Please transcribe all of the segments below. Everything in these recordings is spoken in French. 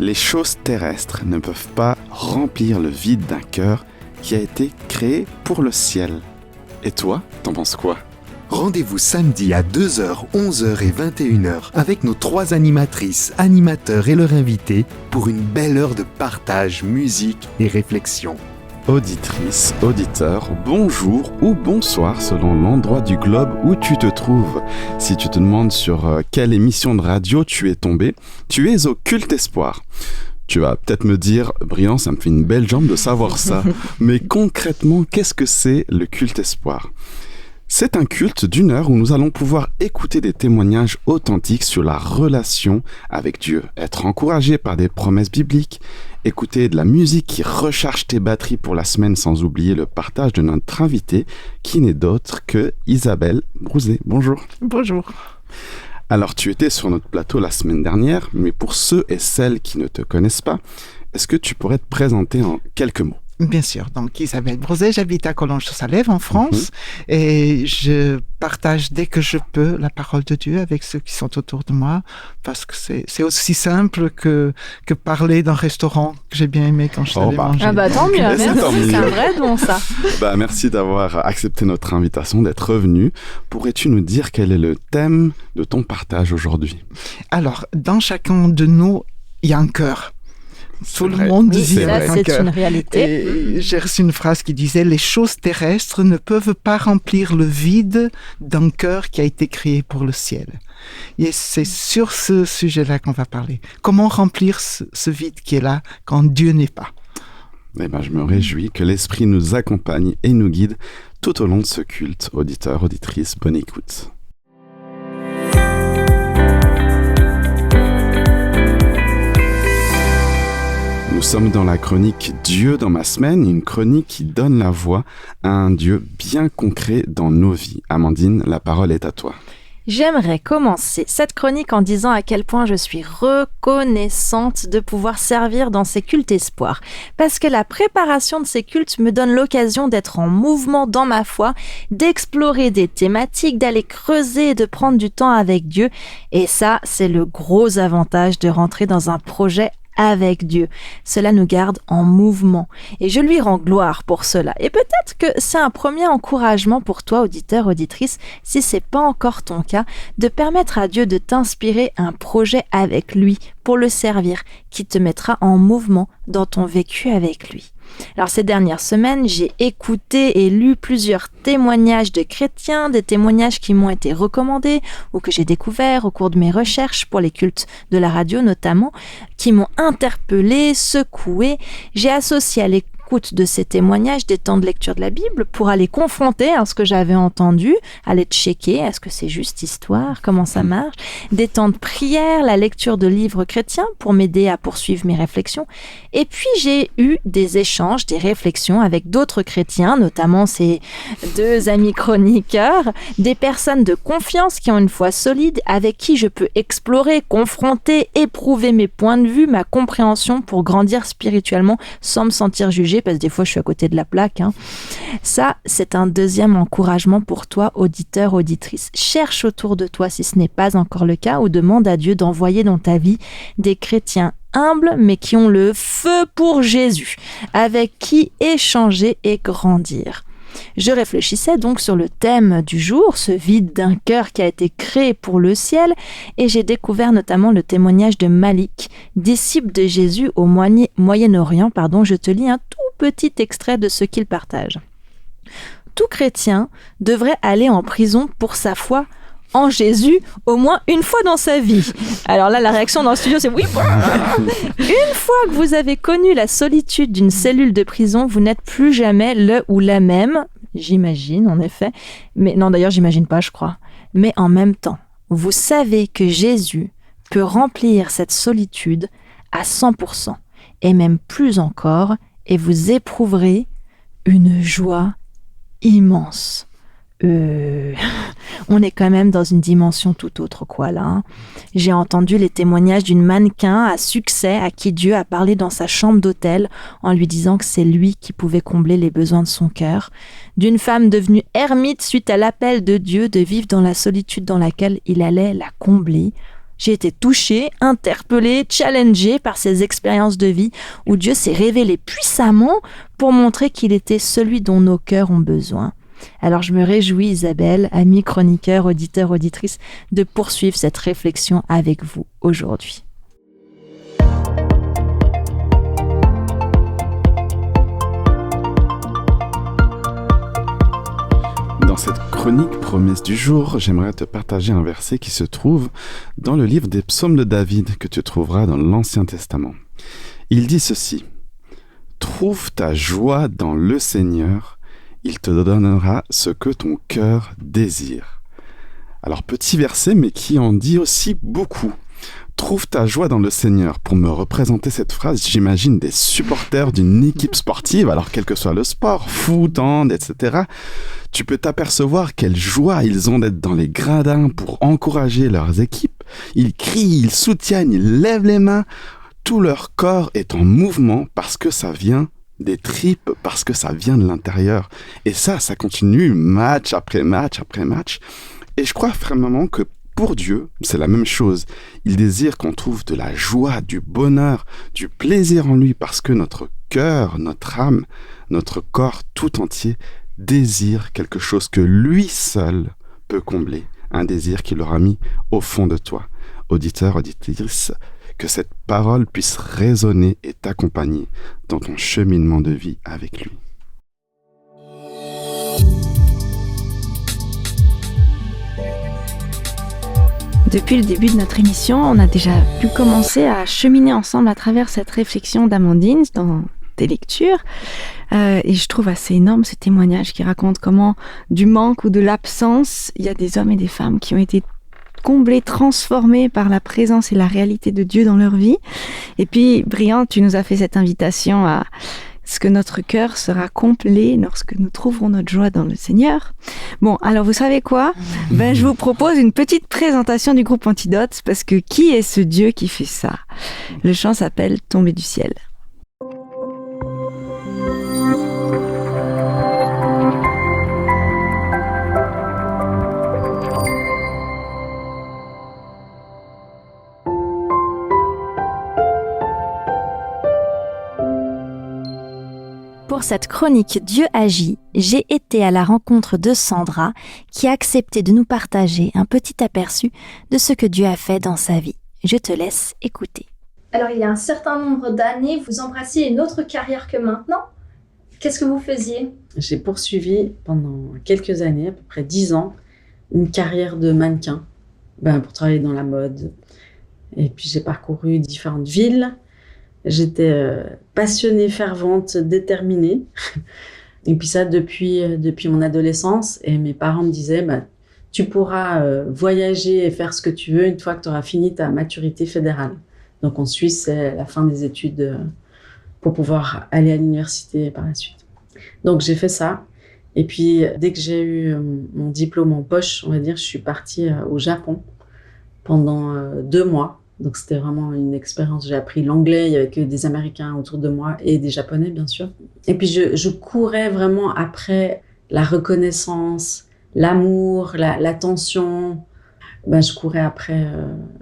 Les choses terrestres ne peuvent pas remplir le vide d'un cœur qui a été créé pour le ciel. Et toi, t'en penses quoi ? Rendez-vous samedi à 2h, 11h et 21h avec nos 3 animatrices, animateurs et leurs invités pour une belle heure de partage, musique et réflexion. Auditrice, auditeur, bonjour ou bonsoir selon l'endroit du globe où tu te trouves. Si tu te demandes sur quelle émission de radio tu es tombé, tu es au Culte Espoir. Tu vas peut-être me dire, Brian, ça me fait une belle jambe de savoir ça. Mais concrètement, qu'est-ce que c'est le Culte Espoir ? C'est un culte d'1 heure où nous allons pouvoir écouter des témoignages authentiques sur la relation avec Dieu, être encouragé par des promesses bibliques, écouter de la musique qui recharge tes batteries pour la semaine sans oublier le partage de notre invitée qui n'est d'autre que Isabelle Brouzet. Bonjour. Bonjour. Alors tu étais sur notre plateau la semaine dernière, mais pour ceux et celles qui ne te connaissent pas, est-ce que tu pourrais te présenter en quelques mots ? Bien sûr. Donc, Isabelle Brouzet, j'habite à Collonges-sur-Salève, en France, et je partage dès que je peux la parole de Dieu avec ceux qui sont autour de moi, parce que c'est aussi simple que parler d'un restaurant que j'ai bien aimé quand je savais manger. Ah bah tant mieux, merci, c'est un vrai don ça. Merci d'avoir accepté notre invitation, d'être revenu. Pourrais-tu nous dire quel est le thème de ton partage aujourd'hui ? Alors, dans chacun de nous, il y a un cœur. Tout le monde vit avec un cœur. C'est une réalité. Et j'ai reçu une phrase qui disait « Les choses terrestres ne peuvent pas remplir le vide d'un cœur qui a été créé pour le ciel ». Et c'est sur ce sujet-là qu'on va parler. Comment remplir ce vide qui est là quand Dieu n'est pas ? Je me réjouis que l'Esprit nous accompagne et nous guide tout au long de ce culte. Auditeurs, auditrices, bonne écoute. Nous sommes dans la chronique Dieu dans ma semaine, une chronique qui donne la voix à un Dieu bien concret dans nos vies. Amandine, la parole est à toi. J'aimerais commencer cette chronique en disant à quel point je suis reconnaissante de pouvoir servir dans ces cultes espoirs. Parce que la préparation de ces cultes me donne l'occasion d'être en mouvement dans ma foi, d'explorer des thématiques, d'aller creuser et de prendre du temps avec Dieu. Et ça, c'est le gros avantage de rentrer dans un projet avec Dieu. Cela nous garde en mouvement et je lui rends gloire pour cela. Et peut-être que c'est un premier encouragement pour toi, auditeur, auditrice, si c'est pas encore ton cas, de permettre à Dieu de t'inspirer un projet avec lui pour le servir, qui te mettra en mouvement dans ton vécu avec lui. Alors ces dernières semaines, j'ai écouté et lu plusieurs témoignages de chrétiens, des témoignages qui m'ont été recommandés ou que j'ai découverts au cours de mes recherches pour les cultes de la radio notamment, qui m'ont interpellée, secouée. J'ai associé à l'écoute de ces témoignages des temps de lecture de la Bible pour aller confronter ce que j'avais entendu, aller checker, est-ce que c'est juste histoire, comment ça marche, des temps de prière, la lecture de livres chrétiens pour m'aider à poursuivre mes réflexions. Et puis j'ai eu des échanges, des réflexions avec d'autres chrétiens, notamment ces 2 amis chroniqueurs, des personnes de confiance qui ont une foi solide, avec qui je peux explorer, confronter, éprouver mes points de vue, ma compréhension pour grandir spirituellement sans me sentir jugée, parce que des fois je suis à côté de la plaque. Ça, c'est un deuxième encouragement pour toi, auditeur, auditrice. Cherche autour de toi si ce n'est pas encore le cas, ou demande à Dieu d'envoyer dans ta vie des chrétiens humbles, mais qui ont le feu pour Jésus, avec qui échanger et grandir. Je réfléchissais donc sur le thème du jour, ce vide d'un cœur qui a été créé pour le ciel, et j'ai découvert notamment le témoignage de Malik, disciple de Jésus au Moyen-Orient. Je te lis un tout petit extrait de ce qu'il partage. Tout chrétien devrait aller en prison pour sa foi en Jésus au moins une fois dans sa vie. Alors là, la réaction dans le studio, c'est oui. Une fois que vous avez connu la solitude d'une cellule de prison, vous n'êtes plus jamais le ou la même, j'imagine en effet, mais non d'ailleurs j'imagine pas, je crois. Mais en même temps, vous savez que Jésus peut remplir cette solitude à 100%, et même plus encore, et vous éprouverez une joie immense. On est quand même dans une dimension tout autre, là. J'ai entendu les témoignages d'une mannequin à succès à qui Dieu a parlé dans sa chambre d'hôtel en lui disant que c'est lui qui pouvait combler les besoins de son cœur. D'une femme devenue ermite suite à l'appel de Dieu de vivre dans la solitude dans laquelle il allait la combler. J'ai été touchée, interpellée, challengée par ces expériences de vie où Dieu s'est révélé puissamment pour montrer qu'il était celui dont nos cœurs ont besoin. Alors je me réjouis, Isabelle, amis chroniqueurs, auditeurs, auditrices, de poursuivre cette réflexion avec vous aujourd'hui. Dans cette chronique promesse du jour, j'aimerais te partager un verset qui se trouve dans le livre des psaumes de David que tu trouveras dans l'Ancien Testament. Il dit ceci: « Trouve ta joie dans le Seigneur, il te donnera ce que ton cœur désire. » Alors petit verset, mais qui en dit aussi beaucoup. Trouve ta joie dans le Seigneur. Pour me représenter cette phrase, j'imagine des supporters d'une équipe sportive, alors quel que soit le sport, foot, hand, etc. Tu peux t'apercevoir quelle joie ils ont d'être dans les gradins pour encourager leurs équipes. Ils crient, ils soutiennent, ils lèvent les mains. Tout leur corps est en mouvement parce que ça vient des tripes, parce que ça vient de l'intérieur. Et ça continue match après match après match. Et je crois vraiment que pour Dieu, c'est la même chose. Il désire qu'on trouve de la joie, du bonheur, du plaisir en lui parce que notre cœur, notre âme, notre corps tout entier désire quelque chose que lui seul peut combler. Un désir qu'il aura mis au fond de toi. Auditeur, auditrice, que cette parole puisse résonner et t'accompagner dans ton cheminement de vie avec lui. Depuis le début de notre émission, on a déjà pu commencer à cheminer ensemble à travers cette réflexion d'Amandine dans tes lectures. Et je trouve assez énorme ce témoignage qui raconte comment, du manque ou de l'absence, il y a des hommes et des femmes qui ont été comblés, transformés par la présence et la réalité de Dieu dans leur vie. Et puis, Brian, tu nous as fait cette invitation à ce que notre cœur sera complet lorsque nous trouverons notre joie dans le Seigneur. Bon, alors vous savez quoi ? Je vous propose une petite présentation du groupe Antidote, parce que qui est ce Dieu qui fait ça ? Le chant s'appelle « Tomber du ciel ». Pour cette chronique Dieu agit, j'ai été à la rencontre de Sandra qui a accepté de nous partager un petit aperçu de ce que Dieu a fait dans sa vie. Je te laisse écouter. Alors, il y a un certain nombre d'années, vous embrassiez une autre carrière que maintenant. Qu'est-ce que vous faisiez ? J'ai poursuivi pendant quelques années, à peu près 10 ans, une carrière de mannequin pour travailler dans la mode. Et puis j'ai parcouru différentes villes. J'étais passionnée, fervente, déterminée. Et puis ça depuis mon adolescence. Et mes parents me disaient, tu pourras voyager et faire ce que tu veux une fois que tu auras fini ta maturité fédérale. Donc en Suisse, c'est la fin des études pour pouvoir aller à l'université par la suite. Donc j'ai fait ça. Et puis dès que j'ai eu mon diplôme en poche, on va dire, je suis partie au Japon pendant 2 mois. Donc c'était vraiment une expérience. J'ai appris l'anglais, il y avait que des Américains autour de moi et des Japonais bien sûr. Et puis je courais vraiment après la reconnaissance, l'amour, l'attention. Je courais après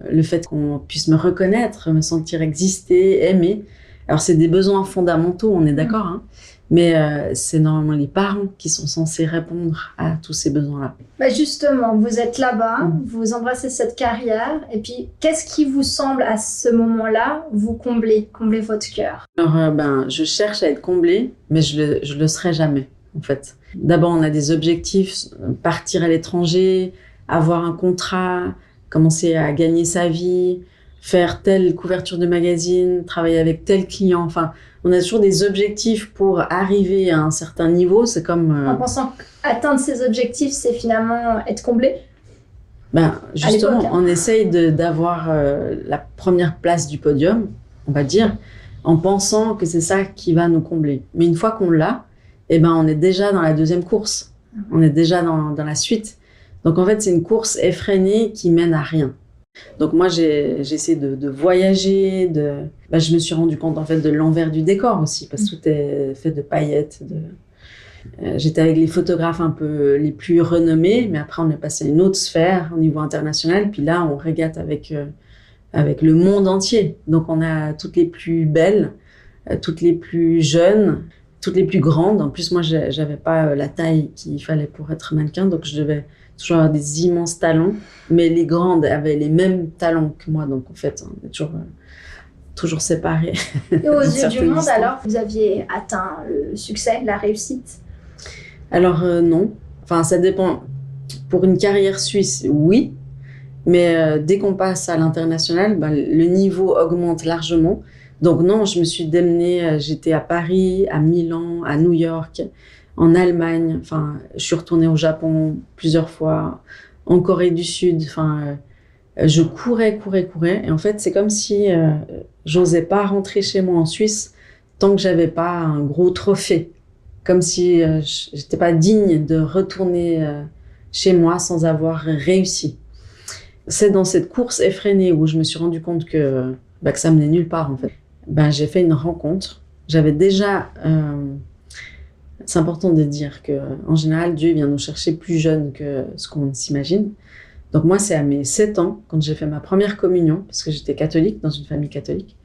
le fait qu'on puisse me reconnaître, me sentir exister, aimer. Alors c'est des besoins fondamentaux, on est d'accord, hein. Mais c'est normalement les parents qui sont censés répondre à tous ces besoins-là. Justement, vous êtes là-bas, vous embrassez cette carrière, et puis qu'est-ce qui vous semble à ce moment-là vous combler votre cœur ? Alors, je cherche à être comblée, mais je le serai jamais, en fait. D'abord, on a des objectifs, partir à l'étranger, avoir un contrat, commencer à gagner sa vie, faire telle couverture de magazine, travailler avec tel client, enfin... On a toujours des objectifs pour arriver à un certain niveau. C'est comme... En pensant qu'atteindre ces objectifs, c'est finalement être comblé ? Justement, on essaye d'avoir la première place du podium, on va dire, en pensant que c'est ça qui va nous combler. Mais une fois qu'on l'a, on est déjà dans la deuxième course. On est déjà dans la suite. Donc en fait, c'est une course effrénée qui mène à rien. Donc moi, j'ai essayé de voyager, je me suis rendu compte en fait de l'envers du décor aussi, parce que tout est fait de paillettes. J'étais avec les photographes un peu les plus renommés, mais après on est passé à une autre sphère au niveau international. Puis là, on régate avec avec le monde entier. Donc on a toutes les plus belles, toutes les plus jeunes, toutes les plus grandes. En plus, moi, j'avais pas la taille qu'il fallait pour être mannequin, donc je devais toujours avoir des immenses talons. Mais les grandes avaient les mêmes talons que moi, donc en fait, on est toujours séparés. Et aux yeux du monde, alors, vous aviez atteint le succès, la réussite? Alors non. Enfin, ça dépend. Pour une carrière suisse, oui. Mais dès qu'on passe à l'international, le niveau augmente largement. Donc non, je me suis démenée, j'étais à Paris, à Milan, à New York, en Allemagne. Enfin, je suis retournée au Japon plusieurs fois, en Corée du Sud. Enfin, je courais. Et en fait, c'est comme si j'osais pas rentrer chez moi en Suisse tant que j'avais pas un gros trophée. Comme si j'étais pas digne de retourner chez moi sans avoir réussi. C'est dans cette course effrénée où je me suis rendu compte que ça menait nulle part, en fait. J'ai fait une rencontre. J'avais déjà... c'est important de dire qu'en général, Dieu vient nous chercher plus jeunes que ce qu'on s'imagine. Donc moi, c'est à mes 7 ans, quand j'ai fait ma première communion, parce que j'étais catholique, dans une famille catholique,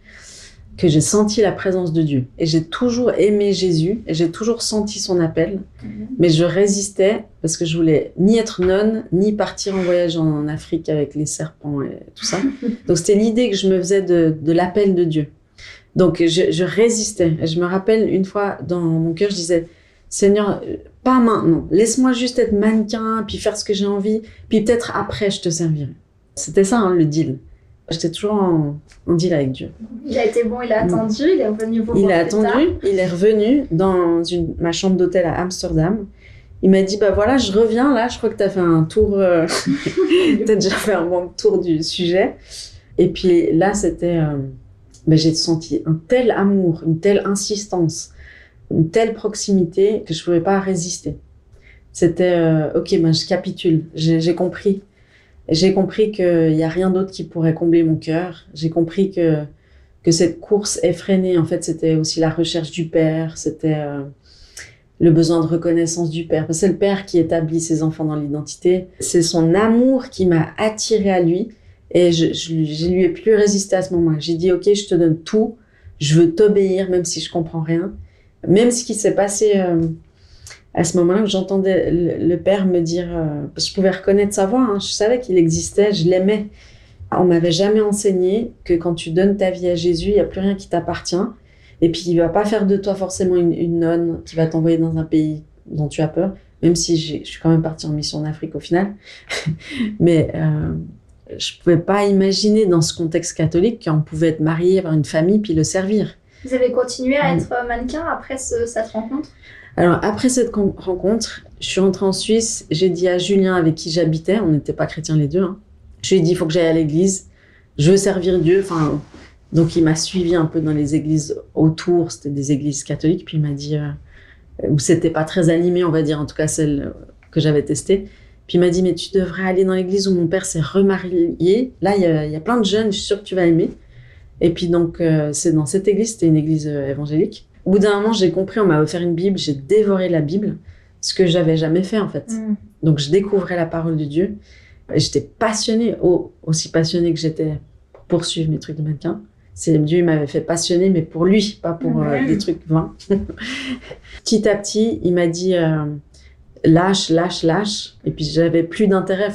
que j'ai senti la présence de Dieu. Et j'ai toujours aimé Jésus, et j'ai toujours senti son appel, mais je résistais parce que je voulais ni être nonne, ni partir en voyage en Afrique avec les serpents et tout ça. Donc c'était l'idée que je me faisais de l'appel de Dieu. Donc je résistais. Et je me rappelle une fois, dans mon cœur, je disais, Seigneur, pas maintenant, laisse-moi juste être mannequin, puis faire ce que j'ai envie, puis peut-être après je te servirai. C'était ça, le deal. J'étais toujours en deal avec Dieu. Il a été bon, il a attendu, il est revenu vous voir. Il a attendu, il est revenu dans ma chambre d'hôtel à Amsterdam. Il m'a dit, voilà, je reviens là, je crois que tu as fait un tour, t'as déjà fait un bon tour du sujet. Et puis là, c'était, j'ai senti un tel amour, une telle insistance, une telle proximité que je pouvais pas résister. C'était, ok, je capitule, j'ai compris. J'ai compris qu'il n'y a rien d'autre qui pourrait combler mon cœur. J'ai compris que cette course effrénée, en fait, c'était aussi la recherche du Père, c'était le besoin de reconnaissance du Père. Parce que c'est le Père qui établit ses enfants dans l'identité. C'est son amour qui m'a attirée à lui et je lui ai plus résisté à ce moment-là. J'ai dit, ok, je te donne tout, je veux t'obéir même si je comprends rien. Même ce qui s'est passé... à ce moment-là, j'entendais le Père me dire, je pouvais reconnaître sa voix, je savais qu'il existait, je l'aimais. On m'avait jamais enseigné que quand tu donnes ta vie à Jésus, il n'y a plus rien qui t'appartient. Et puis, il va pas faire de toi forcément une nonne qui va t'envoyer dans un pays dont tu as peur, même si je suis quand même partie en mission en Afrique au final. Mais je pouvais pas imaginer dans ce contexte catholique qu'on pouvait être marié, avoir une famille, puis le servir. Vous avez continué à être mannequin après cette rencontre ? Alors, après cette rencontre, je suis rentrée en Suisse. J'ai dit à Julien, avec qui j'habitais, on n'était pas chrétiens les deux, je lui ai dit, il faut que j'aille à l'église. Je veux servir Dieu. Donc, il m'a suivi un peu dans les églises autour. C'était des églises catholiques. Puis, il m'a dit, où c'était pas très animé, on va dire, en tout cas celle que j'avais testée. Puis, il m'a dit, mais tu devrais aller dans l'église où mon père s'est remarié. Là, il y a plein de jeunes, je suis sûre que tu vas aimer. Et puis, donc, c'est dans cette église, c'était une église évangélique. Au bout d'un moment, j'ai compris, on m'a offert une Bible, j'ai dévoré la Bible, ce que j'avais jamais fait en fait. Donc je découvrais la parole de Dieu. Et j'étais passionnée, aussi passionnée que j'étais pour poursuivre mes trucs de mannequin. Dieu il m'avait fait passionner, mais pour lui, pas pour des trucs vains. Petit à petit, il m'a dit lâche. Et puis j'avais plus d'intérêt,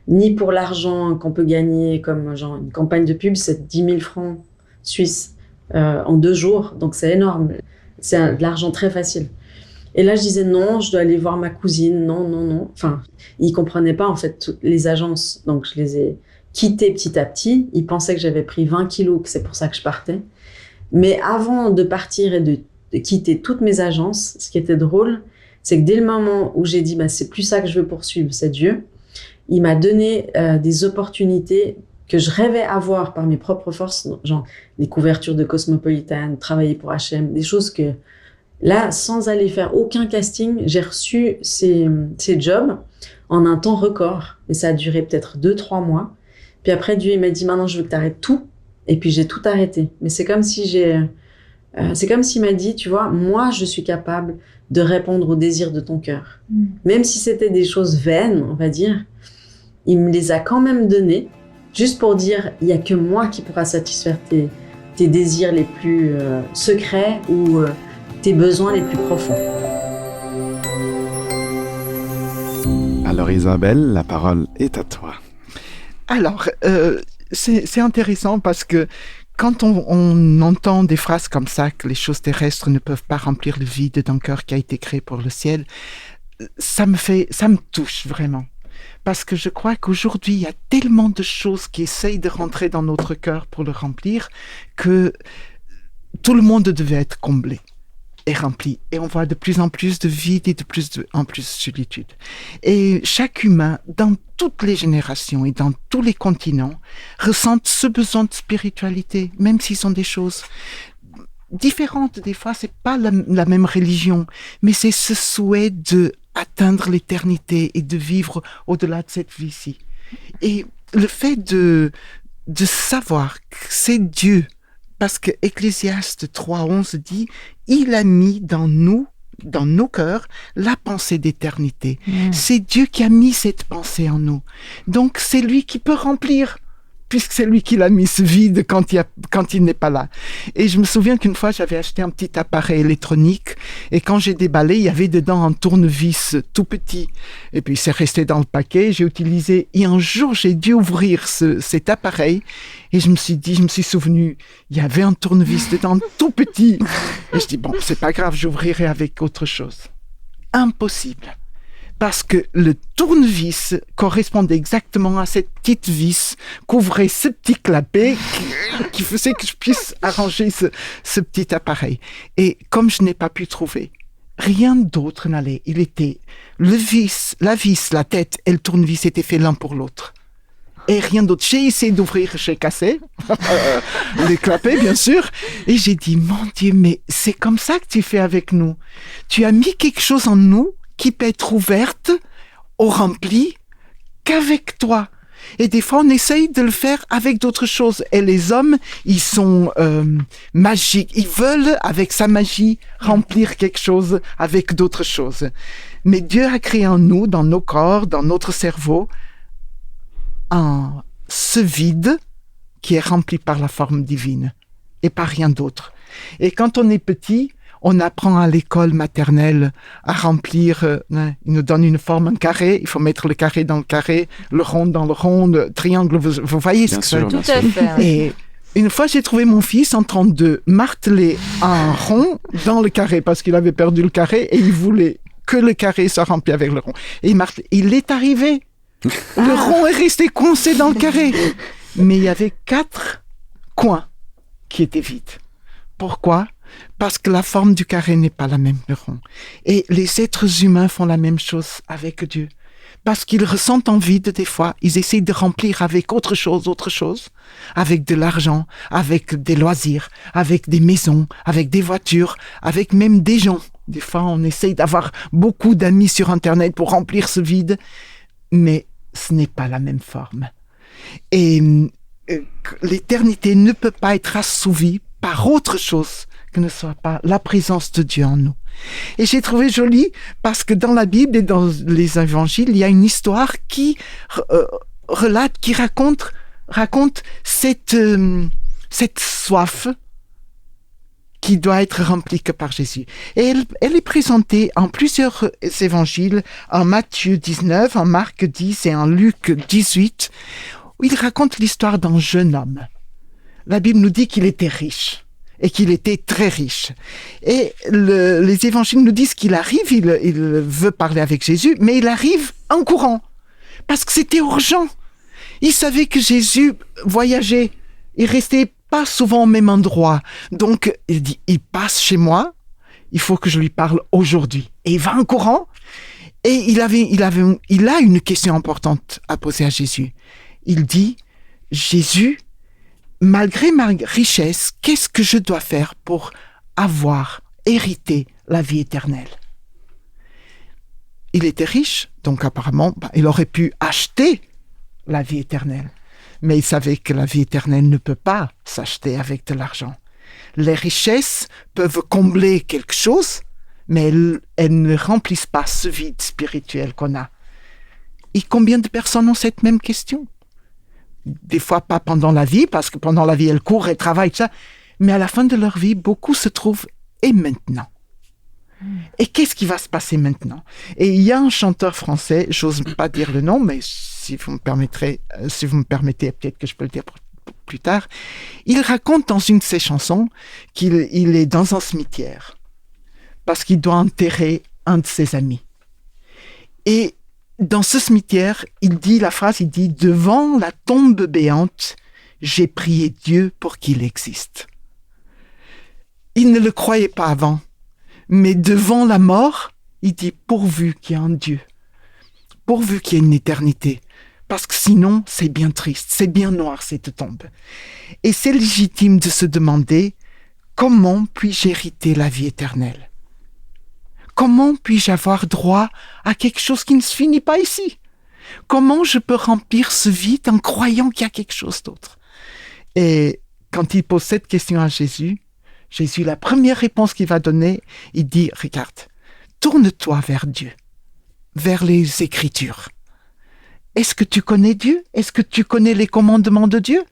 ni pour l'argent qu'on peut gagner, comme genre une campagne de pub, c'est 10 000 francs suisses. En 2 jours, donc c'est énorme. C'est de l'argent très facile. Et là, je disais non, je dois aller voir ma cousine, non. Enfin, ils comprenaient pas en fait toutes les agences, donc je les ai quittées petit à petit. Ils pensaient que j'avais pris 20 kilos, que c'est pour ça que je partais. Mais avant de partir et de quitter toutes mes agences, ce qui était drôle, c'est que dès le moment où j'ai dit c'est plus ça que je veux poursuivre, c'est Dieu, il m'a donné des opportunités que je rêvais avoir par mes propres forces, genre les couvertures de Cosmopolitan, travailler pour H&M, des choses que là, sans aller faire aucun casting, j'ai reçu ces jobs en un temps record. Et ça a duré peut-être 2-3 mois. Puis après, Dieu il m'a dit, maintenant je veux que tu arrêtes tout. Et puis j'ai tout arrêté. Mais c'est comme si s'il m'a dit, tu vois, moi je suis capable de répondre aux désirs de ton cœur. Même si c'était des choses vaines, on va dire, il me les a quand même données. juste pour dire, il n'y a que moi qui pourra satisfaire tes désirs les plus secrets ou tes besoins les plus profonds. Alors Isabelle, la parole est à toi. Alors, c'est intéressant parce que quand on entend des phrases comme ça, que les choses terrestres ne peuvent pas remplir le vide d'un cœur qui a été créé pour le ciel, ça me touche vraiment. Parce que je crois qu'aujourd'hui, il y a tellement de choses qui essayent de rentrer dans notre cœur pour le remplir que tout le monde devait être comblé et rempli. Et on voit de plus en plus de vide et de plus en plus de solitude. Et chaque humain, dans toutes les générations et dans tous les continents, ressent ce besoin de spiritualité, même s'ils sont des choses différentes. Des fois, c'est pas la même religion, mais c'est ce souhait de atteindre l'éternité et de vivre au-delà de cette vie-ci. Et le fait de savoir que c'est Dieu, parce que Ecclésiaste 3:11 dit « Il a mis dans nos cœurs, la pensée d'éternité. » C'est Dieu qui a mis cette pensée en nous. Donc, c'est lui qui peut remplir, puisque c'est lui qui l'a mis ce vide quand il n'est pas là. Et je me souviens qu'une fois, j'avais acheté un petit appareil électronique et quand j'ai déballé, il y avait dedans un tournevis tout petit. Et puis, c'est resté dans le paquet, j'ai utilisé. Et un jour, j'ai dû ouvrir cet appareil et je me suis souvenu, il y avait un tournevis dedans tout petit. Et je dis, bon, c'est pas grave, j'ouvrirai avec autre chose. Impossible. Parce que le tournevis correspondait exactement à cette petite vis qu'ouvrait ce petit clapet qui faisait que je puisse arranger ce petit appareil. Et comme je n'ai pas pu trouver, rien d'autre n'allait. Il était la vis, la tête et le tournevis étaient faits l'un pour l'autre. Et rien d'autre. J'ai essayé d'ouvrir, j'ai cassé les clapets, bien sûr. Et j'ai dit, mon Dieu, mais c'est comme ça que tu fais avec nous. Tu as mis quelque chose en nous qui peut être ouverte ou remplie qu'avec toi. Et des fois, on essaye de le faire avec d'autres choses. Et les hommes, ils sont magiques. Ils veulent, avec sa magie, remplir quelque chose avec d'autres choses. Mais Dieu a créé en nous, dans nos corps, dans notre cerveau, ce vide qui est rempli par la forme divine et par rien d'autre. Et quand on est petit, on apprend à l'école maternelle à remplir, il nous donne une forme, un carré, il faut mettre le carré dans le carré, le rond dans le rond, le triangle, vous voyez ce que c'est. Tout à fait. Et une fois, j'ai trouvé mon fils en train de marteler un rond dans le carré parce qu'il avait perdu le carré et il voulait que le carré soit rempli avec le rond. Et il est arrivé. Le rond est resté coincé dans le carré. Mais il y avait 4 coins qui étaient vides. Pourquoi ? Parce que la forme du carré n'est pas la même que le rond. Et les êtres humains font la même chose avec Dieu. Parce qu'ils ressentent un vide des fois, ils essayent de remplir avec autre chose, avec de l'argent, avec des loisirs, avec des maisons, avec des voitures, avec même des gens. Des fois, on essaye d'avoir beaucoup d'amis sur Internet pour remplir ce vide, mais ce n'est pas la même forme. Et l'éternité ne peut pas être assouvie par autre chose que ne soit pas la présence de Dieu en nous. Et j'ai trouvé joli parce que dans la Bible et dans les évangiles, il y a une histoire qui raconte cette soif qui doit être remplie que par Jésus. Et elle est présentée en plusieurs évangiles, en Matthieu 19, en Marc 10 et en Luc 18, où il raconte l'histoire d'un jeune homme. La Bible nous dit qu'il était riche. Et qu'il était très riche. Et les évangiles nous disent qu'il arrive, il veut parler avec Jésus, mais il arrive en courant. Parce que c'était urgent. Il savait que Jésus voyageait. Il restait pas souvent au même endroit. Donc, il dit, il passe chez moi, il faut que je lui parle aujourd'hui. Et il va en courant. Et il a une question importante à poser à Jésus. Il dit, Jésus, malgré ma richesse, qu'est-ce que je dois faire pour hériter la vie éternelle? Il était riche, donc apparemment, il aurait pu acheter la vie éternelle. Mais il savait que la vie éternelle ne peut pas s'acheter avec de l'argent. Les richesses peuvent combler quelque chose, mais elles ne remplissent pas ce vide spirituel qu'on a. Et combien de personnes ont cette même question? des fois pas pendant la vie, parce que pendant la vie, elles courent, elles travaillent, tout ça. Mais à la fin de leur vie, beaucoup se trouvent « et maintenant ?» Et qu'est-ce qui va se passer maintenant? Et il y a un chanteur français, j'ose pas dire le nom, mais si vous me permettez, peut-être que je peux le dire plus tard. Il raconte dans une de ses chansons qu'il est dans un cimetière parce qu'il doit enterrer un de ses amis. Et dans ce cimetière, il dit « Devant la tombe béante, j'ai prié Dieu pour qu'il existe. » Il ne le croyait pas avant. Mais devant la mort, il dit pourvu qu'il y ait un Dieu, pourvu qu'il y ait une éternité, parce que sinon c'est bien triste, c'est bien noir cette tombe. Et c'est légitime de se demander comment puis-je hériter la vie éternelle? Comment puis-je avoir droit à quelque chose qui ne se finit pas ici? Comment je peux remplir ce vide en croyant qu'il y a quelque chose d'autre? Et quand il pose cette question à Jésus, la première réponse qu'il va donner, il dit, regarde, tourne-toi vers Dieu, vers les Écritures. Est-ce que tu connais Dieu? Est-ce que tu connais les commandements de Dieu?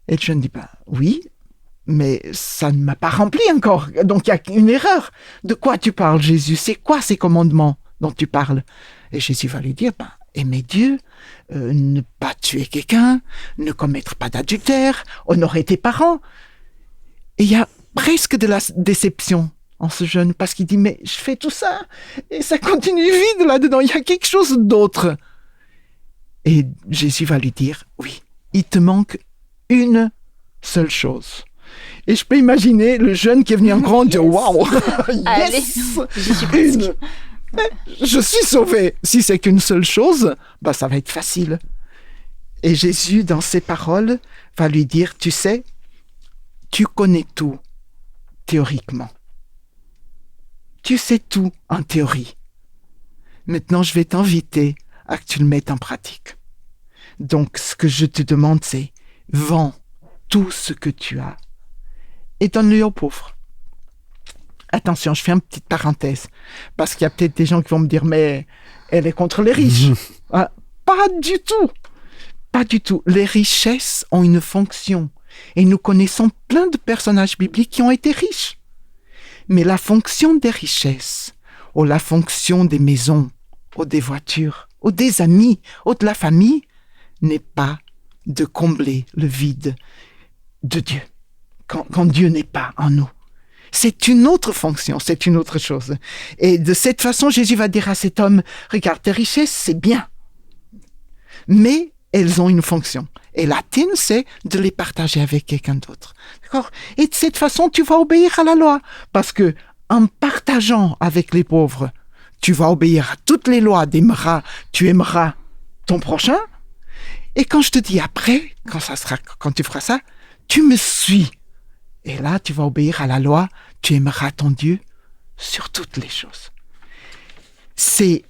Et le jeune dit, oui, mais ça ne m'a pas rempli encore. Donc il y a une erreur. De quoi tu parles, Jésus? C'est quoi ces commandements dont tu parles? Et Jésus va lui dire, aimer Dieu, ne pas tuer quelqu'un, ne commettre pas d'adultère, honorer tes parents. Et il y a presque de la déception en ce jeune, parce qu'il dit, mais je fais tout ça, et ça continue vide là-dedans, il y a quelque chose d'autre. Et Jésus va lui dire, oui, il te manque une seule chose. Et je peux imaginer le jeune qui est venu en grand dire, waouh, yes, je suis sauvé. Si c'est qu'une seule chose, ça va être facile. Et Jésus, dans ses paroles, va lui dire, tu sais, tu connais tout théoriquement. Tu sais tout en théorie. Maintenant, je vais t'inviter à que tu le mettes en pratique. Donc, ce que je te demande, c'est vends tout ce que tu as et donne-le aux pauvres. Attention, je fais une petite parenthèse, parce qu'il y a peut-être des gens qui vont me dire, mais elle est contre les riches. Pas du tout. Pas du tout. Les richesses ont une fonction. Et nous connaissons plein de personnages bibliques qui ont été riches. Mais la fonction des richesses, ou la fonction des maisons, ou des voitures, ou des amis, ou de la famille, n'est pas de combler le vide de Dieu, quand Dieu n'est pas en nous. C'est une autre fonction, c'est une autre chose. Et de cette façon, Jésus va dire à cet homme, regarde, tes richesses, c'est bien, mais elles ont une fonction. Et la tienne, c'est de les partager avec quelqu'un d'autre. D'accord? Et de cette façon, tu vas obéir à la loi. Parce que, en partageant avec les pauvres, tu vas obéir à toutes les lois tu aimeras ton prochain. Et quand je te dis après, quand tu feras ça, tu me suis. Et là, tu vas obéir à la loi, tu aimeras ton Dieu sur toutes les choses. C'est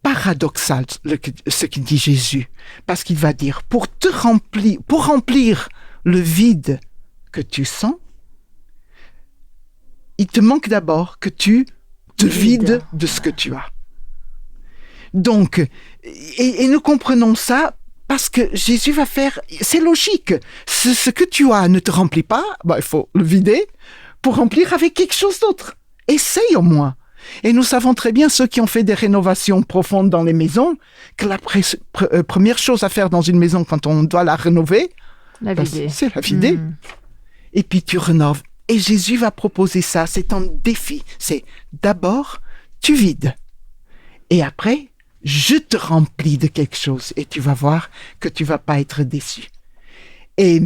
paradoxal ce qu'il dit Jésus, parce qu'il va dire, pour remplir le vide que tu sens, il te manque d'abord que tu te vides de ce que tu as. Donc, et nous comprenons ça parce que Jésus va faire, c'est logique, ce que tu as ne te remplit pas, il faut le vider pour remplir avec quelque chose d'autre. Essaye au moins. Et nous savons très bien, ceux qui ont fait des rénovations profondes dans les maisons, que la première chose à faire dans une maison quand on doit la rénover, c'est la vider. Et puis tu rénoves. Et Jésus va proposer ça, c'est un défi. C'est d'abord, tu vides. Et après, je te remplis de quelque chose. Et tu vas voir que tu vas pas être déçu. Et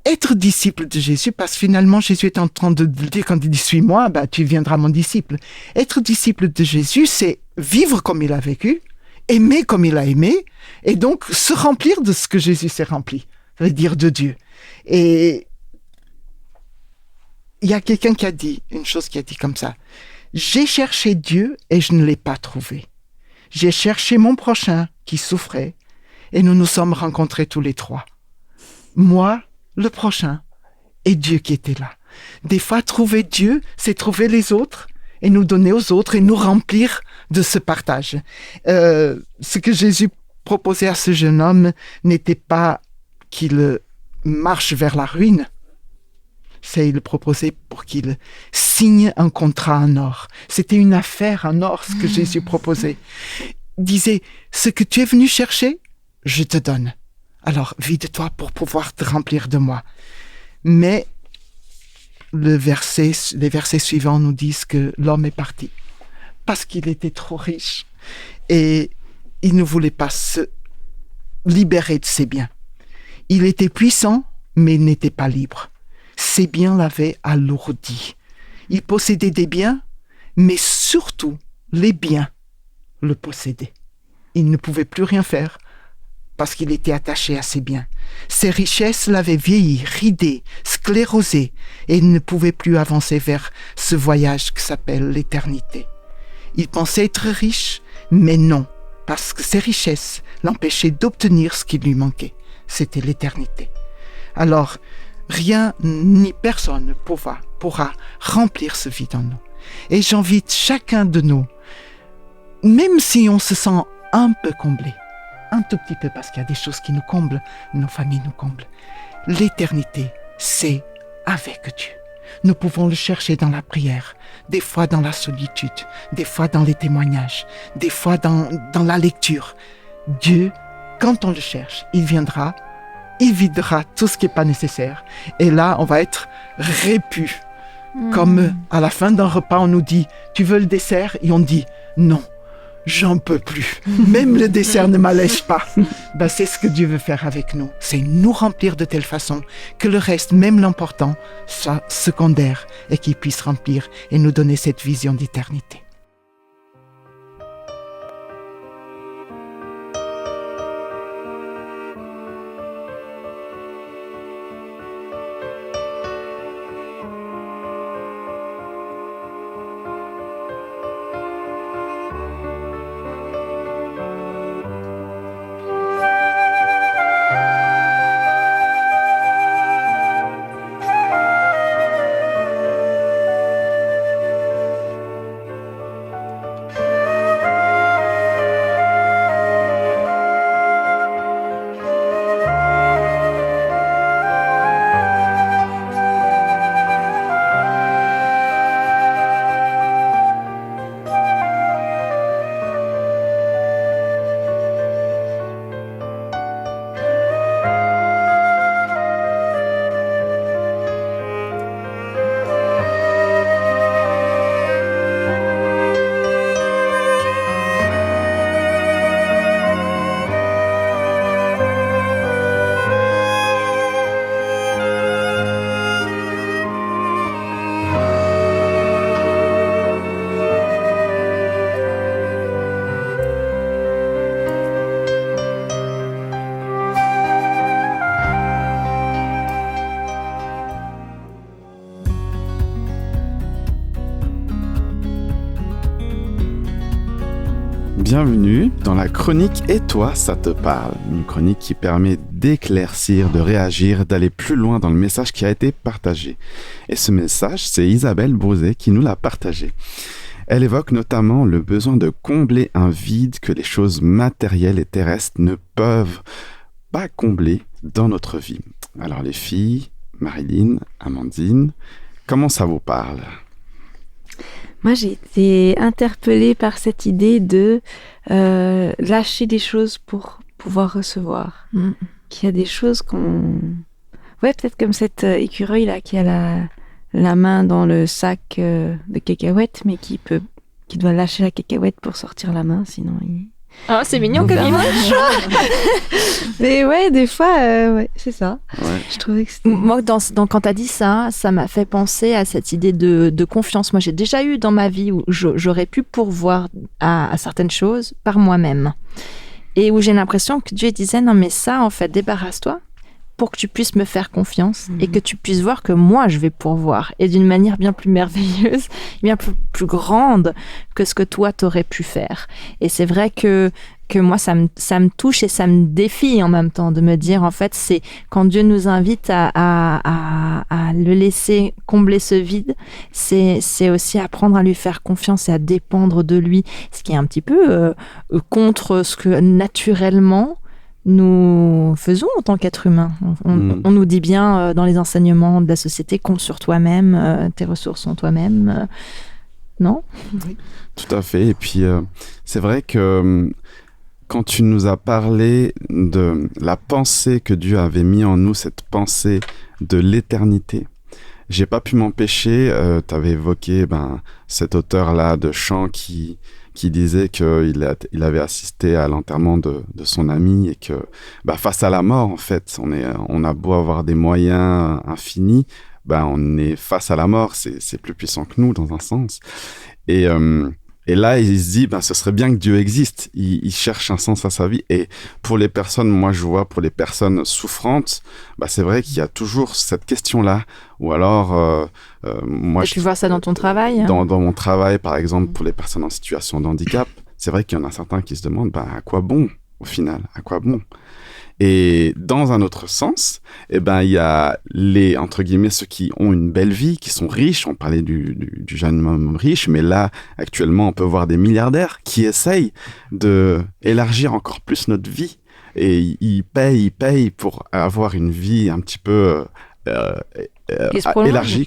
être disciple de Jésus, parce que finalement, Jésus est en train de dire, quand il dit « suis-moi », tu deviendras mon disciple. Être disciple de Jésus, c'est vivre comme il a vécu, aimer comme il a aimé, et donc se remplir de ce que Jésus s'est rempli, ça veut dire de Dieu. Et il y a quelqu'un qui a dit, une chose qui a dit comme ça, « J'ai cherché Dieu et je ne l'ai pas trouvé. J'ai cherché mon prochain qui souffrait, et nous nous sommes rencontrés tous les trois. Moi, le prochain, et Dieu qui était là. » Des fois, trouver Dieu, c'est trouver les autres et nous donner aux autres et nous remplir de ce partage. Ce que Jésus proposait à ce jeune homme n'était pas qu'il marche vers la ruine, c'est il proposait pour qu'il signe un contrat en or. C'était une affaire en or, ce que Jésus proposait. Il disait, ce que tu es venu chercher, je te donne. Alors, vide-toi pour pouvoir te remplir de moi. Mais les versets suivants nous disent que l'homme est parti parce qu'il était trop riche et il ne voulait pas se libérer de ses biens. Il était puissant, mais il n'était pas libre. Ses biens l'avaient alourdi. Il possédait des biens, mais surtout les biens le possédaient. Il ne pouvait plus rien faire parce qu'il était attaché à ses biens. Ses richesses l'avaient vieilli, ridé, sclérosé, et il ne pouvait plus avancer vers ce voyage qui s'appelle l'éternité. Il pensait être riche, mais non, parce que ses richesses l'empêchaient d'obtenir ce qui lui manquait. C'était l'éternité. Alors, rien ni personne pourra remplir ce vide en nous. Et j'invite chacun de nous, même si on se sent un peu comblé, un tout petit peu, parce qu'il y a des choses qui nous comblent, nos familles nous comblent. L'éternité, c'est avec Dieu. Nous pouvons le chercher dans la prière, des fois dans la solitude, des fois dans les témoignages, des fois dans la lecture. Dieu, quand on le cherche, il viendra, il videra tout ce qui n'est pas nécessaire. Et là, on va être répus. Comme à la fin d'un repas, on nous dit « Tu veux le dessert ?» Et on dit « Non, j'en peux plus. Même le dessert ne m'allège pas. » C'est ce que Dieu veut faire avec nous. C'est nous remplir de telle façon que le reste, même l'important, soit secondaire et qu'il puisse remplir et nous donner cette vision d'éternité. Bienvenue dans la chronique « Et toi, ça te parle ?» Une chronique qui permet d'éclaircir, de réagir, d'aller plus loin dans le message qui a été partagé. Et ce message, c'est Isabelle Brouzet qui nous l'a partagé. Elle évoque notamment le besoin de combler un vide que les choses matérielles et terrestres ne peuvent pas combler dans notre vie. Alors les filles, Marilyn, Amandine, comment ça vous parle ? Moi, j'ai été interpellée par cette idée de lâcher des choses pour pouvoir recevoir. Qu'il y a des choses qu'on... Ouais, peut-être comme cet écureuil-là qui a la main dans le sac de cacahuètes, mais qui doit lâcher la cacahuète pour sortir la main, sinon il... Oh, c'est mignon comme image. Mais ouais, des fois, ouais, c'est ça. Ouais. Je trouvais que c'était... Moi, quand tu as dit ça, ça m'a fait penser à cette idée de confiance. Moi, j'ai déjà eu dans ma vie où j'aurais pu pourvoir à certaines choses par moi-même. Et où j'ai l'impression que Dieu disait, non mais ça, en fait, débarrasse-toi. pour que tu puisses me faire confiance et que tu puisses voir que moi, je vais pourvoir et d'une manière bien plus merveilleuse, bien plus grande que ce que toi, t'aurais pu faire. Et c'est vrai que moi, ça me touche et ça me défie en même temps de me dire, en fait, c'est quand Dieu nous invite à le laisser combler ce vide, c'est aussi apprendre à lui faire confiance et à dépendre de lui, ce qui est un petit peu contre ce que naturellement nous faisons en tant qu'être humain. On nous dit bien dans les enseignements de la société, compte sur toi-même, tes ressources sont toi-même. Non ? Oui. Tout à fait. Et puis, c'est vrai que quand tu nous as parlé de la pensée que Dieu avait mis en nous, cette pensée de l'éternité, j'ai pas pu m'empêcher, tu avais évoqué cet auteur-là de chant qui disait qu'il avait assisté à l'enterrement de son ami et que face à la mort, en fait, on a beau avoir des moyens infinis, on est face à la mort, c'est plus puissant que nous dans un sens. Et là, il se dit, ce serait bien que Dieu existe. Il cherche un sens à sa vie. Et pour les personnes, moi, je vois, pour les personnes souffrantes, c'est vrai qu'il y a toujours cette question-là. Ou alors, moi... Tu vois ça dans ton travail ? Dans mon travail, par exemple, pour les personnes en situation de handicap, c'est vrai qu'il y en a certains qui se demandent, à quoi bon, au final ? À quoi bon ? Et dans un autre sens, il y a entre guillemets, ceux qui ont une belle vie, qui sont riches. On parlait du jeune homme riche, mais là, actuellement, on peut voir des milliardaires qui essayent d'élargir encore plus notre vie. Et ils payent pour avoir une vie un petit peu élargie.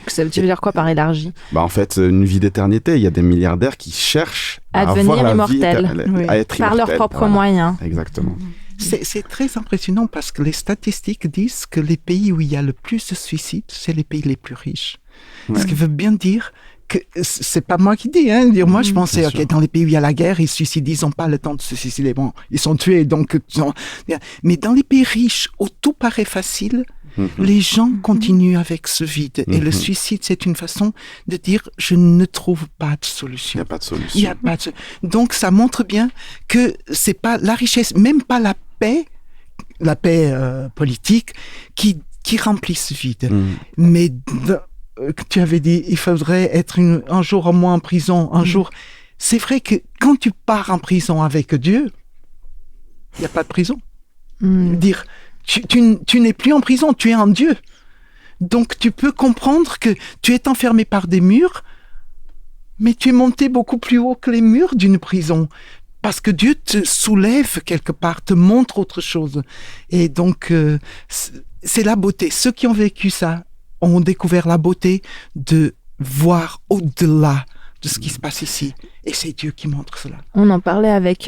Ça veut dire quoi par élargie ? En fait, une vie d'éternité. Il y a des milliardaires qui cherchent à devenir avoir la immortels, vie, à être par leurs propres moyens. Exactement. C'est très impressionnant parce que les statistiques disent que les pays où il y a le plus de suicides, c'est les pays les plus riches. Ouais. Ce qui veut bien dire que c'est pas moi qui dis. Moi, je pensais, dans les pays où il y a la guerre, ils se suicident, ils n'ont pas le temps de se suicider. Bon, ils sont tués, donc... Mais dans les pays riches, où tout paraît facile, les gens continuent avec ce vide. Et le suicide, c'est une façon de dire, je ne trouve pas de solution. Il n'y a pas de solution. Donc, ça montre bien que c'est pas la richesse, même pas la paix politique qui remplit ce vide. Mais tu avais dit, il faudrait être un jour au moins en prison, un jour. C'est vrai que quand tu pars en prison avec Dieu, il n'y a pas de prison. Dire, tu n'es plus en prison, tu es en Dieu. Donc tu peux comprendre que tu es enfermé par des murs, mais tu es monté beaucoup plus haut que les murs d'une prison. Parce que Dieu te soulève quelque part, te montre autre chose. Et donc, c'est la beauté. Ceux qui ont vécu ça ont découvert la beauté de voir au-delà de ce qui se passe ici. Et c'est Dieu qui montre cela. On en parlait avec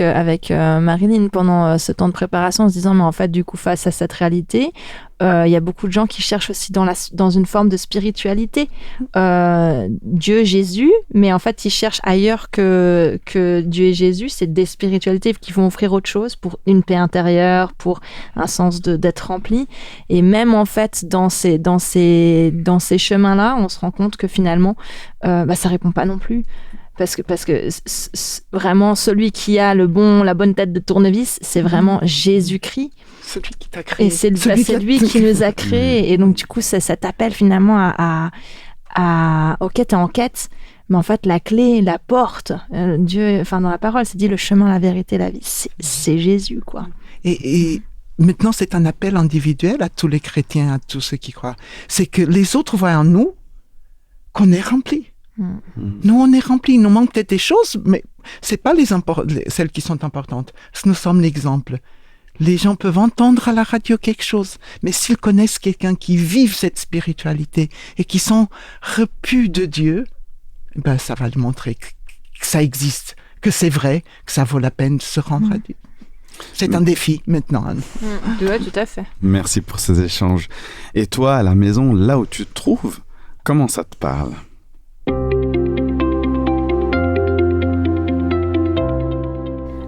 Marilyn pendant ce temps de préparation en se disant, mais en fait, du coup, face à cette réalité, il y a beaucoup de gens qui cherchent aussi dans une forme de spiritualité. Dieu, Jésus, mais en fait, ils cherchent ailleurs que Dieu et Jésus. C'est des spiritualités qui vont offrir autre chose pour une paix intérieure, pour un sens d'être rempli. Et même, en fait, dans ces chemins-là, on se rend compte que finalement, ça répond pas non plus. Parce que vraiment, celui qui a la bonne tête de tournevis, c'est vraiment Jésus-Christ. Celui qui t'a créé. Et c'est lui qui nous a créés. Et donc, du coup, ça t'appelle finalement ok, t'es en quête, mais en fait, la clé, la porte, Dieu, dans la parole, c'est dit le chemin, la vérité, la vie. C'est Jésus, quoi. Et maintenant, c'est un appel individuel à tous les chrétiens, à tous ceux qui croient. C'est que les autres voient en nous qu'on est remplis. Nous, on est remplis. Il nous manque peut-être des choses, mais c'est pas celles qui sont importantes. Nous sommes l'exemple. Les gens peuvent entendre à la radio quelque chose, mais s'ils connaissent quelqu'un qui vit cette spiritualité et qui sont repus de Dieu, ça va lui montrer que ça existe, que c'est vrai, que ça vaut la peine de se rendre à Dieu. C'est un défi maintenant. Oui, tout à fait. Merci pour ces échanges. Et toi, à la maison, là où tu te trouves, comment ça te parle ?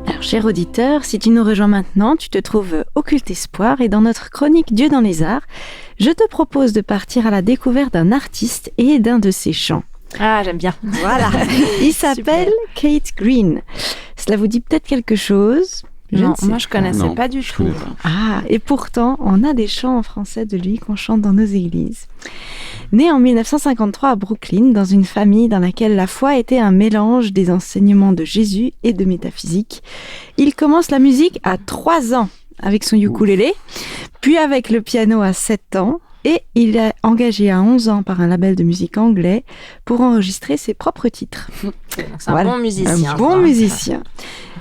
Alors, cher auditeur, si tu nous rejoins maintenant, tu te trouves Occulte Espoir et dans notre chronique Dieu dans les arts, je te propose de partir à la découverte d'un artiste et d'un de ses chants. Ah, j'aime bien. Voilà. Il s'appelle Kate Green. Cela vous dit peut-être quelque chose. Non, ne sais moi je connaissais Non, pas du je tout. connais pas. Ah, et pourtant, on a des chants en français de lui qu'on chante dans nos églises. Né en 1953 à Brooklyn, dans une famille dans laquelle la foi était un mélange des enseignements de Jésus et de métaphysique, il commence la musique à 3 ans avec son ukulélé, puis avec le piano à 7 ans, et il est engagé à 11 ans par un label de musique anglais pour enregistrer ses propres titres. C'est un Voilà. bon musicien. Un bon musicien.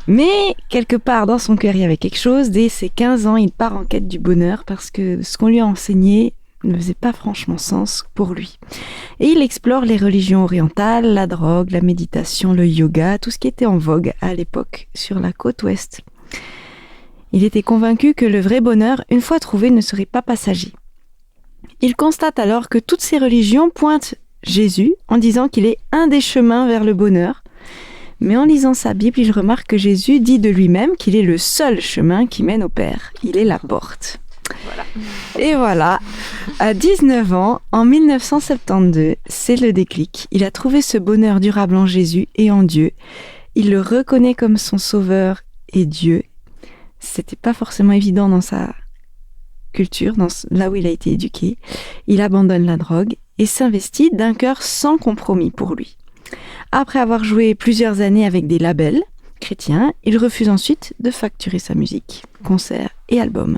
Mais quelque part dans son cœur, il y avait quelque chose. Dès ses 15 ans, il part en quête du bonheur parce que ce qu'on lui a enseigné ne faisait pas franchement sens pour lui. Et il explore les religions orientales, la drogue, la méditation, le yoga, tout ce qui était en vogue à l'époque sur la côte ouest. Il était convaincu que le vrai bonheur, une fois trouvé, ne serait pas passager. Il constate alors que toutes ces religions pointent Jésus en disant qu'il est un des chemins vers le bonheur. Mais en lisant sa Bible, il remarque que Jésus dit de lui-même qu'il est le seul chemin qui mène au Père. Il est la porte. Voilà. Et voilà, à 19 ans, en 1972, c'est le déclic. Il a trouvé ce bonheur durable en Jésus et en Dieu. Il le reconnaît comme son sauveur et Dieu. C'était pas forcément évident dans sa culture, là où il a été éduqué. Il abandonne la drogue et s'investit d'un cœur sans compromis pour lui. Après avoir joué plusieurs années avec des labels chrétiens, il refuse ensuite de facturer sa musique, concerts et albums.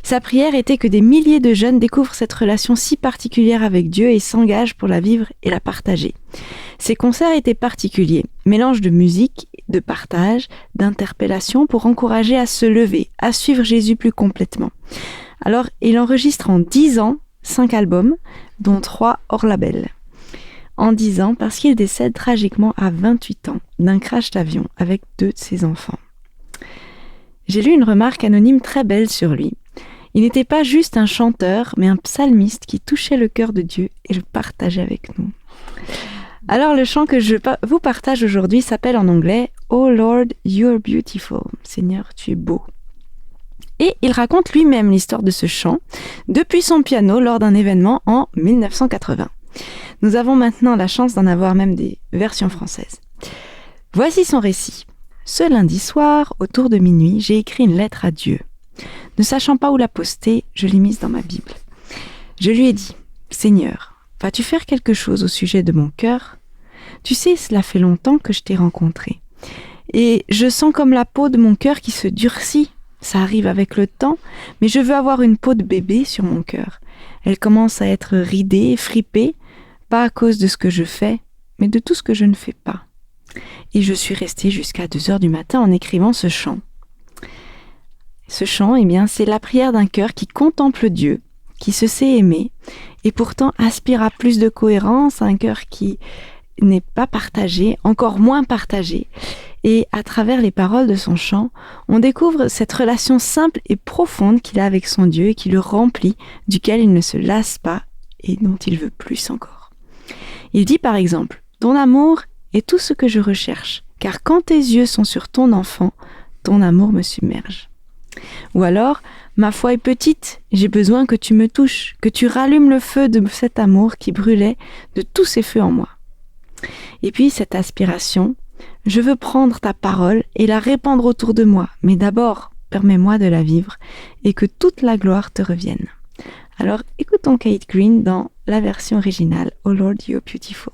Sa prière était que des milliers de jeunes découvrent cette relation si particulière avec Dieu et s'engagent pour la vivre et la partager. Ses concerts étaient particuliers, mélange de musique, de partage, d'interpellation pour encourager à se lever, à suivre Jésus plus complètement. Alors, il enregistre en 10 ans 5 albums, dont 3 hors label. En 10 ans, parce qu'il décède tragiquement à 28 ans d'un crash d'avion avec 2 de ses enfants. J'ai lu une remarque anonyme très belle sur lui. Il n'était pas juste un chanteur, mais un psalmiste qui touchait le cœur de Dieu et le partageait avec nous. Alors le chant que je vous partage aujourd'hui s'appelle en anglais « Oh Lord, you're beautiful ». Seigneur, tu es beau. Et il raconte lui-même l'histoire de ce chant depuis son piano lors d'un événement en 1980. Nous avons maintenant la chance d'en avoir même des versions françaises. Voici son récit. Ce lundi soir, autour de minuit, j'ai écrit une lettre à Dieu. Ne sachant pas où la poster, je l'ai mise dans ma Bible. Je lui ai dit, « Seigneur, vas-tu faire quelque chose au sujet de mon cœur ? Tu sais, cela fait longtemps que je t'ai rencontré. Et je sens comme la peau de mon cœur qui se durcit. Ça arrive avec le temps, mais je veux avoir une peau de bébé sur mon cœur. Elle commence à être ridée, fripée, pas à cause de ce que je fais, mais de tout ce que je ne fais pas. » Et je suis restée jusqu'à 2h du matin en écrivant ce chant. Ce chant, eh bien, c'est la prière d'un cœur qui contemple Dieu, qui se sait aimer, et pourtant aspire à plus de cohérence, un cœur qui n'est pas partagé, encore moins partagé. Et à travers les paroles de son chant, on découvre cette relation simple et profonde qu'il a avec son Dieu et qui le remplit, duquel il ne se lasse pas et dont il veut plus encore. Il dit par exemple, « Ton amour est tout ce que je recherche, car quand tes yeux sont sur ton enfant, ton amour me submerge. » Ou alors, « Ma foi est petite, j'ai besoin que tu me touches, que tu rallumes le feu de cet amour qui brûlait de tous ces feux en moi. » Et puis cette aspiration, « Je veux prendre ta parole et la répandre autour de moi, mais d'abord, permets-moi de la vivre et que toute la gloire te revienne. » Alors écoutons Kate Green dans la version originale « Oh Lord, you're beautiful ».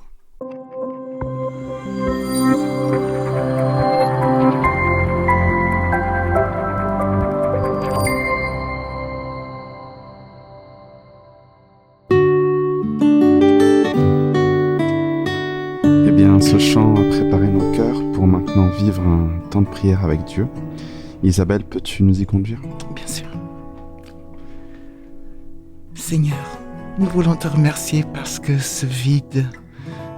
Eh bien, ce chant a préparé nos cœurs pour maintenant vivre un temps de prière avec Dieu. Isabelle, peux-tu nous y conduire ? Bien sûr. Seigneur, nous voulons te remercier parce que ce vide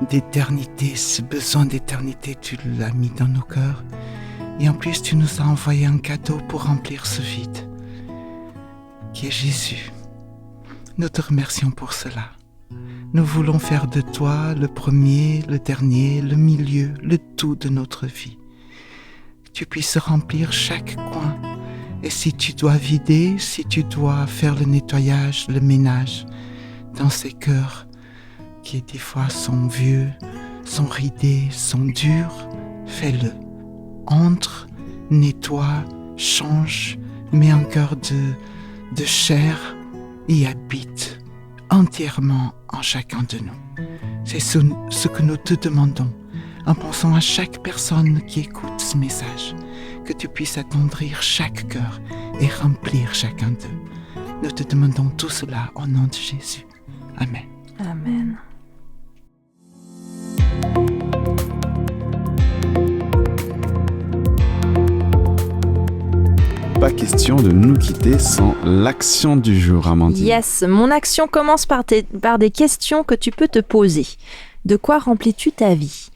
d'éternité, ce besoin d'éternité, tu l'as mis dans nos cœurs. Et en plus, tu nous as envoyé un cadeau pour remplir ce vide, qui est Jésus. Nous te remercions pour cela. Nous voulons faire de toi le premier, le dernier, le milieu, le tout de notre vie. Que tu puisses remplir chaque coin. Et si tu dois vider, si tu dois faire le nettoyage, le ménage dans ces cœurs qui des fois sont vieux, sont ridés, sont durs, fais-le. Entre, nettoie, change, met un cœur de chair et habite entièrement en chacun de nous. C'est ce que nous te demandons en pensant à chaque personne qui écoute ce message, que tu puisses attendrir chaque cœur et remplir chacun d'eux. Nous te demandons tout cela au nom de Jésus. Amen. Amen. Pas question de nous quitter sans l'action du jour, Amandine. Yes, mon action commence par des questions que tu peux te poser. De quoi remplis-tu ta vie ?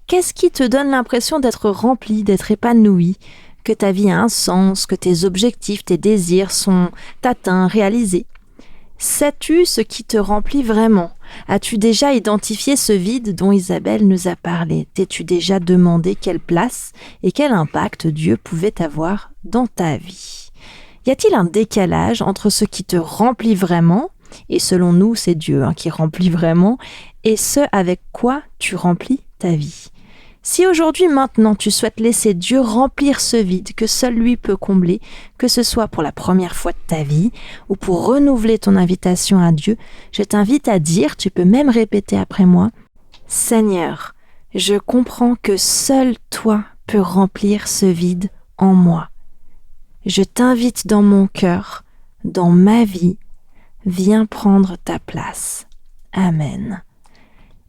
Qu'est-ce qui te donne l'impression d'être rempli, d'être épanoui, que ta vie a un sens, que tes objectifs, tes désirs sont atteints, réalisés ? Sais-tu ce qui te remplit vraiment ? As-tu déjà identifié ce vide dont Isabelle nous a parlé ? T'es-tu déjà demandé quelle place et quel impact Dieu pouvait avoir dans ta vie ? Y a-t-il un décalage entre ce qui te remplit vraiment, et selon nous c'est Dieu qui remplit vraiment, et ce avec quoi tu remplis ta vie ? Si aujourd'hui, maintenant, tu souhaites laisser Dieu remplir ce vide que seul lui peut combler, que ce soit pour la première fois de ta vie ou pour renouveler ton invitation à Dieu, je t'invite à dire, tu peux même répéter après moi, « Seigneur, je comprends que seul toi peux remplir ce vide en moi. Je t'invite dans mon cœur, dans ma vie, viens prendre ta place. Amen. »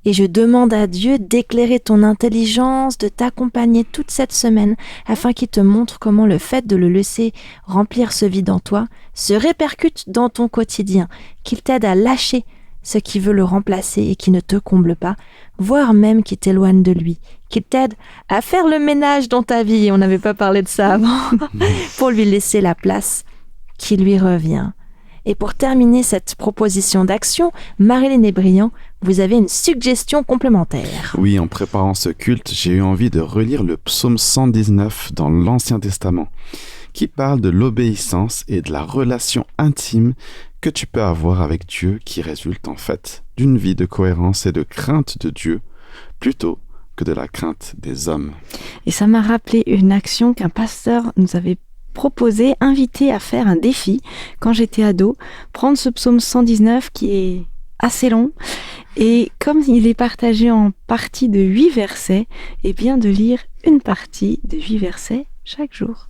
Et je demande à Dieu d'éclairer ton intelligence, de t'accompagner toute cette semaine afin qu'il te montre comment le fait de le laisser remplir ce vide en toi se répercute dans ton quotidien, qu'il t'aide à lâcher ce qui veut le remplacer et qui ne te comble pas, voire même qui t'éloigne de lui, qu'il t'aide à faire le ménage dans ta vie, on n'avait pas parlé de ça avant, pour lui laisser la place qui lui revient. Et pour terminer cette proposition d'action, Marilyn et Brian, vous avez une suggestion complémentaire. Oui, en préparant ce culte, j'ai eu envie de relire le psaume 119 dans l'Ancien Testament, qui parle de l'obéissance et de la relation intime que tu peux avoir avec Dieu, qui résulte en fait d'une vie de cohérence et de crainte de Dieu, plutôt que de la crainte des hommes. Et ça m'a rappelé une action qu'un pasteur nous avait proposé, invité à faire un défi quand j'étais ado, prendre ce psaume 119 qui est assez long et comme il est partagé en parties de 8 versets, et bien de lire une partie de 8 versets chaque jour.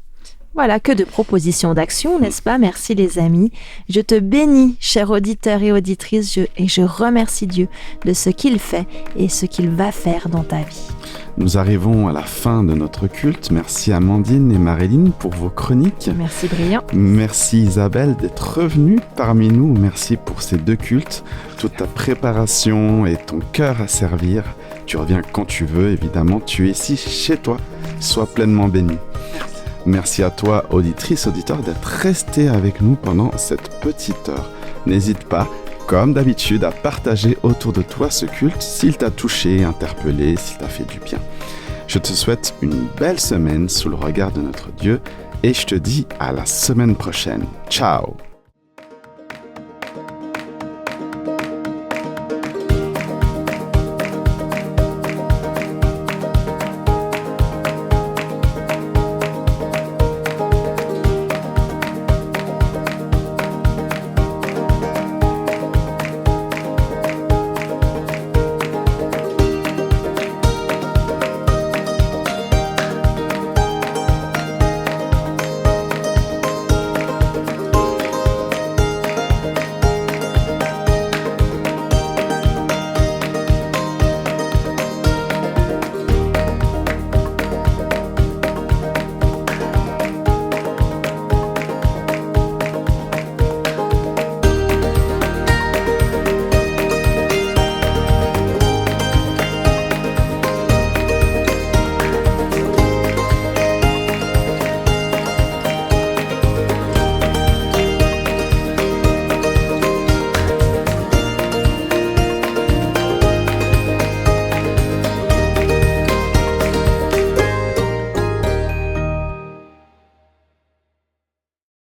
Voilà, que de propositions d'action, n'est-ce pas ? Merci les amis. Je te bénis, chers auditeurs et auditrices, et je remercie Dieu de ce qu'il fait et ce qu'il va faire dans ta vie. Nous arrivons à la fin de notre culte. Merci Amandine et Marilyn pour vos chroniques. Merci Brian. Merci Isabelle d'être revenue parmi nous. Merci pour ces 2 cultes, toute ta préparation et ton cœur à servir. Tu reviens quand tu veux, évidemment. Tu es ici chez toi. Sois pleinement béni. Merci à toi, auditrice, auditeur, d'être resté avec nous pendant cette petite heure. N'hésite pas, comme d'habitude, à partager autour de toi ce culte s'il t'a touché, interpellé, s'il t'a fait du bien. Je te souhaite une belle semaine sous le regard de notre Dieu et je te dis à la semaine prochaine. Ciao!